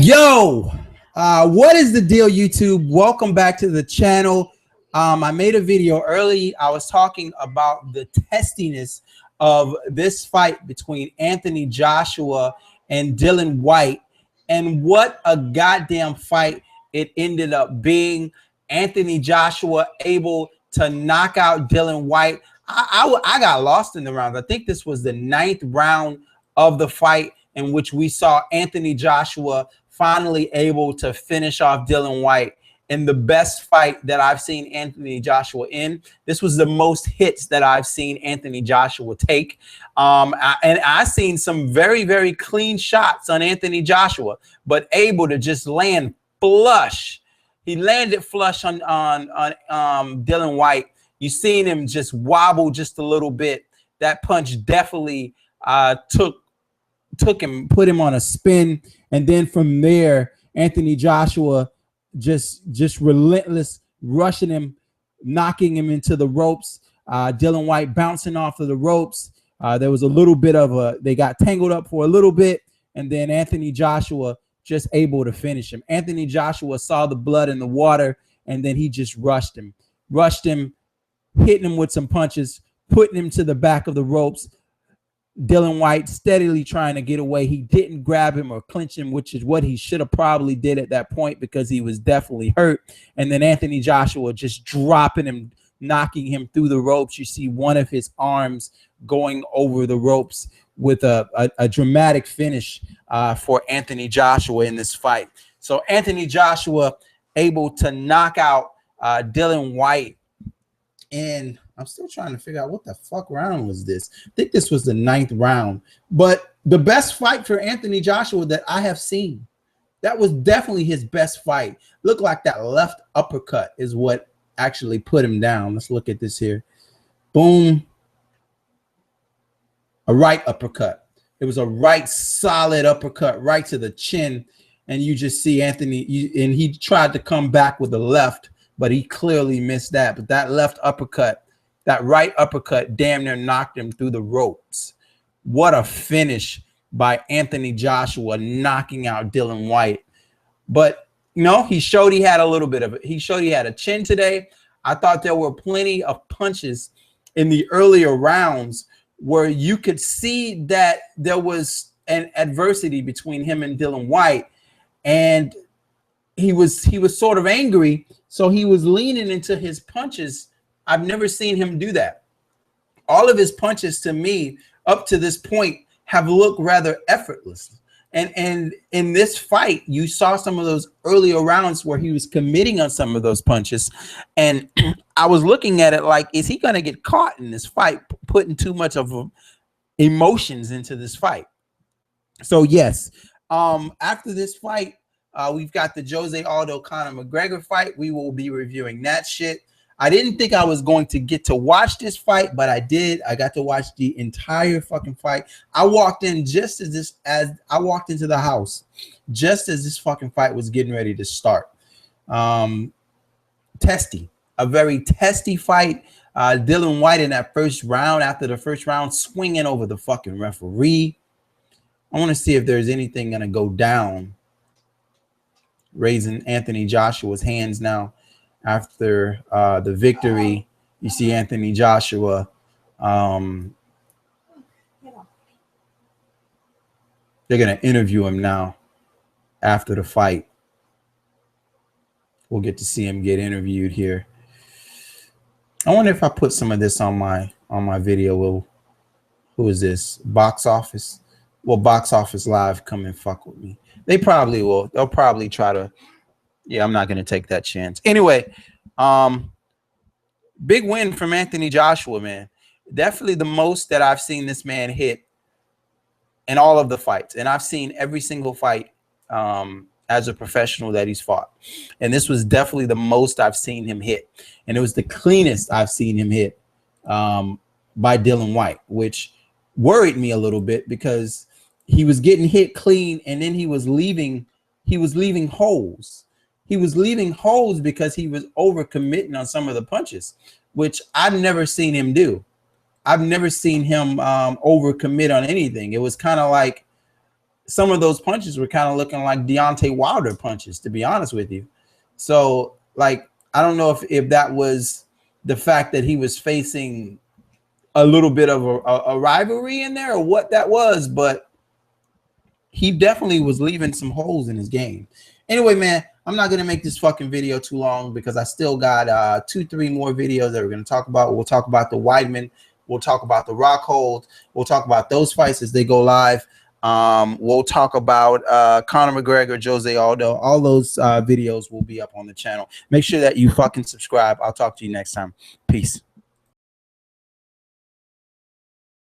Yo, what is the deal, YouTube? Welcome back to the channel. I made a video early. I was talking about the testiness of this fight between Anthony Joshua and Dillian Whyte, and what a goddamn fight it ended up being. Anthony Joshua able to knock out Dillian Whyte. I got lost in the rounds. I think this was the 9th round of the fight, in which we saw Anthony Joshua finally able to finish off Dillian Whyte in the best fight that I've seen Anthony Joshua in. This was the most hits that I've seen Anthony Joshua take. And I've seen some very, very clean shots on Anthony Joshua, but able to just land flush. He landed flush on Dillian Whyte. You seen him just wobble just a little bit. That punch definitely took him, put him on a spin, and then from there, Anthony Joshua just relentless, rushing him, knocking him into the ropes. Dillian Whyte bouncing off of the ropes. There was a little bit of they got tangled up for a little bit, and then Anthony Joshua just able to finish him. Anthony Joshua saw the blood in the water, and then he just rushed him, hitting him with some punches, putting him to the back of the ropes. Dillian Whyte steadily trying to get away. He didn't grab him or clinch him, which is what he should have probably did at that point, because he was definitely hurt. And then Anthony Joshua just dropping him, knocking him through the ropes. You see one of his arms going over the ropes with a dramatic finish for Anthony Joshua in this fight. So Anthony Joshua able to knock out Dillian Whyte. And I'm still trying to figure out what the fuck round was this. I think this was the 9th round. But the best fight for Anthony Joshua that I have seen. That was definitely his best fight. Looked like that left uppercut is what actually put him down. Let's look at this here. Boom. A right uppercut. It was a right solid uppercut right to the chin. And you just see Anthony, and he tried to come back with the left, but he clearly missed that. But that left uppercut, that right uppercut, damn near knocked him through the ropes. What a finish by Anthony Joshua, knocking out Dillian Whyte. But, you know, he showed he had a little bit of it. He showed he had a chin today. I thought there were plenty of punches in the earlier rounds where you could see that there was an adversity between him and Dillian Whyte. And he was sort of angry, so he was leaning into his punches. I've never seen him do that. All of his punches, to me, up to this point, have looked rather effortless. And in this fight, you saw some of those earlier rounds where he was committing on some of those punches. And I was looking at it like, is he going to get caught in this fight, putting too much of emotions into this fight? So, yes, after this fight, we've got the Jose Aldo Conor McGregor fight. We will be reviewing that shit. I didn't think I was going to get to watch this fight, but I did. I got to watch the entire fucking fight. I walked in just as I walked into the house, just as this fucking fight was getting ready to start. Testy, a very testy fight. Dillian Whyte in that first round, after the first round, swinging over the fucking referee. I want to see if there's anything going to go down. Raising Anthony Joshua's hands now after the victory. You see Anthony Joshua. They're going to interview him now after the fight. We'll get to see him get interviewed here. I wonder if I put some of this on my video. Who is this? Box Office? Well, Box Office Live come and fuck with me. They probably will. They'll probably try to. Yeah, I'm not going to take that chance. Anyway, big win from Anthony Joshua, man. Definitely the most that I've seen this man hit in all of the fights. And I've seen every single fight as a professional that he's fought. And this was definitely the most I've seen him hit. And it was the cleanest I've seen him hit by Dillian Whyte, which worried me a little bit because he was getting hit clean, and then he was leaving holes. He was leaving holes because he was overcommitting on some of the punches, which I've never seen him do. I've never seen him overcommit on anything. It was kind of like some of those punches were kind of looking like Deontay Wilder punches, to be honest with you. So, like, I don't know if that was the fact that he was facing a little bit of a rivalry in there or what that was, but he definitely was leaving some holes in his game. Anyway, man, I'm not going to make this fucking video too long because I still got 2-3 more videos that we're going to talk about. We'll talk about the Weidman. We'll talk about the Rockhold. We'll talk about those fights as they go live. We'll talk about Conor McGregor, Jose Aldo. All those videos will be up on the channel. Make sure that you fucking subscribe. I'll talk to you next time. Peace.